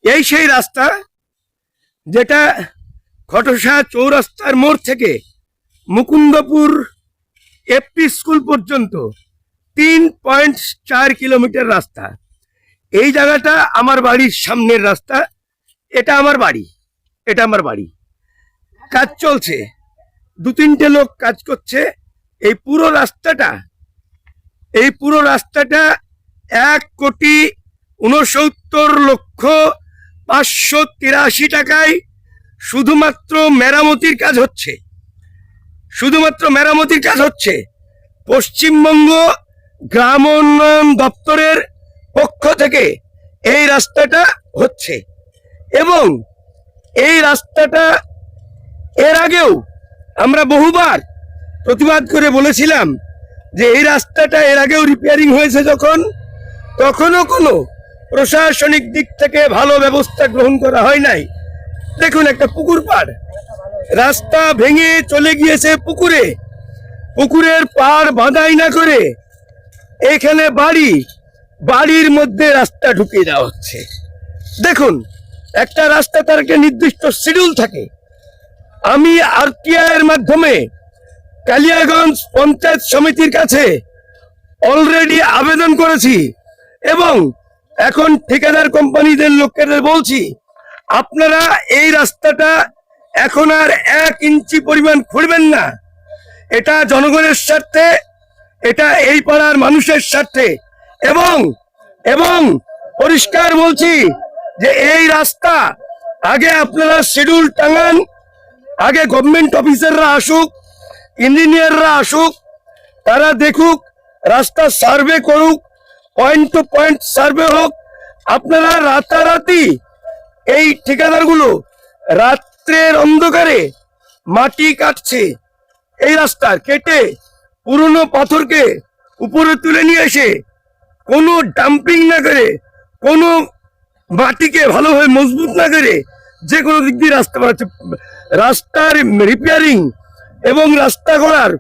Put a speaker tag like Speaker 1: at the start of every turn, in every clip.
Speaker 1: এই সেই রাস্তা যেটা খটসা চৌরাস্তার মোড় থেকে মুকুন্দপুর এপি স্কুল পর্যন্ত 3.4 কিলোমিটার রাস্তা। এই জায়গাটা আমার বাড়ির সামনের রাস্তা। এটা আমার বাড়ি। কাজ চলছে, 2-3টে লোক কাজ করছে। এই পুরো রাস্তাটা 1,69,583 টাকায় শুধুমাত্র মেরামতির কাজ হচ্ছে। পশ্চিমবঙ্গ গ্রাম উন্নয়ন দপ্তরের পক্ষ থেকে এই রাস্তাটা হচ্ছে এবং এই রাস্তাটা এর আগেও আমরা বহুবার প্রতিবাদ করে বলেছিলাম যে এই রাস্তাটা এর আগেও রিপেয়ারিং হয়েছে, তখনও কোনো প্রশাসনিক দিক থেকে ভালো ব্যবস্থা গ্রহণ করা হয় নাই। দেখুন, একটা পুকুর পাড়, রাস্তা ভেঙে চলে গিয়েছে পুকুরের পাড় বাঁধাই না করে এখানে বাড়ির মধ্যে রাস্তা ঢুকিয়ে দেওয়া হচ্ছে। দেখুন, একটা রাস্তা তার একটা নির্দিষ্ট শিডিউল থাকে। আমি আরটিআই এর মাধ্যমে কালিয়াগঞ্জ পঞ্চায়েত সমিতির কাছে অলরেডি আবেদন করেছি এবং এখন ঠিকাদার কোম্পানিদের লোকেদের বলছি, আপনারা এই রাস্তাটা এখন আর 1 ইঞ্চি পরিমাণ খুঁড়বেন না। এটা জনগণের স্বার্থে, এটা এই পাড়ার মানুষের স্বার্থে এবং পরিষ্কার বলছি যে এই রাস্তা আগে আপনারা শিডিউল টাঙান, আগে গভর্নমেন্ট অফিসাররা আসুক, ইঞ্জিনিয়াররা আসুক, তারা দেখুক, রাস্তা সার্ভে করুক, পয়েন্ট টু পয়েন্ট সার্ভে হোক। আপনারা রাতারাতি এই ঠিকাদারগুলো রাত্রের অন্ধকারে মাটি কাটছে, এই রাস্তার কেটে পুরনো পাথরকে উপরে তুলে নিয়ে এসে কোনো ডাম্পিং না করে, কোনো মাটিকে ভালোভাবে মজবুত না করে যে কোনো দিক দিয়ে রাস্তা বানাচ্ছে। রাস্তার রিপেয়ারিং এবং রাস্তা করার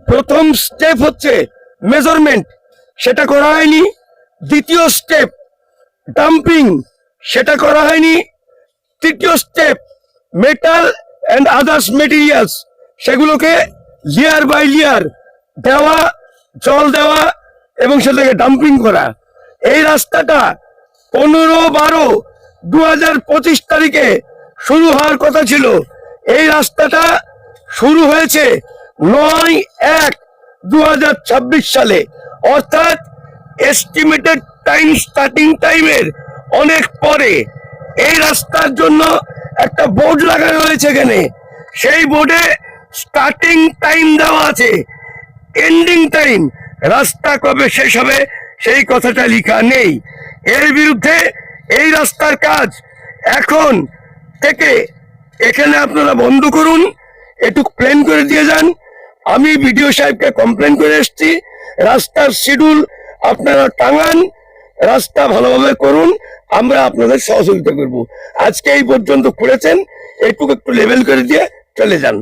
Speaker 1: প্রথম স্টেপ হচ্ছে মেজারমেন্ট, সেটা করা হয়নি। দ্বিতীয় স্টেপ ডাম্পিং, সেটা করা হয়নি। তৃতীয় step metal and others materials, সেগুলোকে লেয়ার বাই লেয়ার দেওয়া, জল দেওয়া এবং সেটাকে ডাম্পিং করা। এই রাস্তাটা 15/12/2025 তারিখে শুরু হওয়ার কথা ছিল। এই রাস্তাটা শুরু হয়েছে 9/1/2026 সালে, অর্থাৎ এস্টিমেটেড স্টার্টিং টাইমের অনেক পরে। এই রাস্তার জন্য একটা বোর্ড লাগানো হয়েছে এখানে, সেই বোর্ডে স্টার্টিং টাইম দেওয়া আছে, এন্ডিং টাইম, রাস্তা কবে শেষ হবে সেই কথাটা লেখা নেই। এর বিরুদ্ধে এই রাস্তার কাজ এখন থেকে এখানে আপনারা বন্ধ করুন, একটু প্ল্যান করে দিয়ে যান। আমি বিডিও সাহেবকে কমপ্লেন করে এসেছি, রাস্তার শিডিউল আপনারা টাঙান, রাস্তা ভালোভাবে করুন, আমরা আপনাদের সহযোগিতা করব। আজকে এই পর্যন্ত করেছেন, একটু লেভেল করে দিয়ে চলে যান।